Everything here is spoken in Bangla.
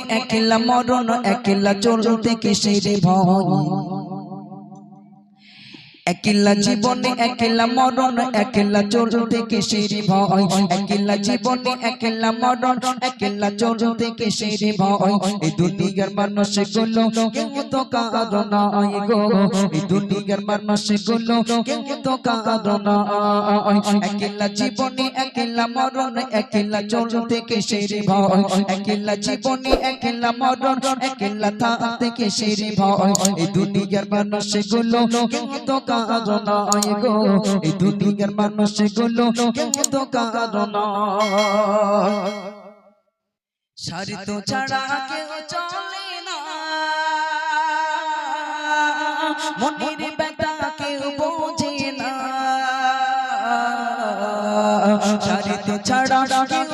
একলা মরণ একলা চলতে কিসের ভয় একলা জীবনে একলা মরণ একলা চলতে কিসের ভয় একলা জীবনে একলা মরণ একলা চলতে কিসের ভয় এই দুনিয়ার মানুষগুলো কেউ তো কাঁদো না গো এই দুনিয়ার মানুষগুলো কেউ তো কাঁদো না একলা জীবনে একলা মরণ একলা চলতে কিসের ভয় একলা জীবনে একলা মরণ একলা থাকতে কিসের ভয় এই দুনিয়ার মানুষগুলো কেউ তো কাঁদো না গো এই দুনিয়ার মানুষগুলো কেউ তো কাঁদো না শর্ত ছাড়া কেউ চলে না মনের ব্যথা কেউ বোঝে না শর্ত ছাড়া কেউ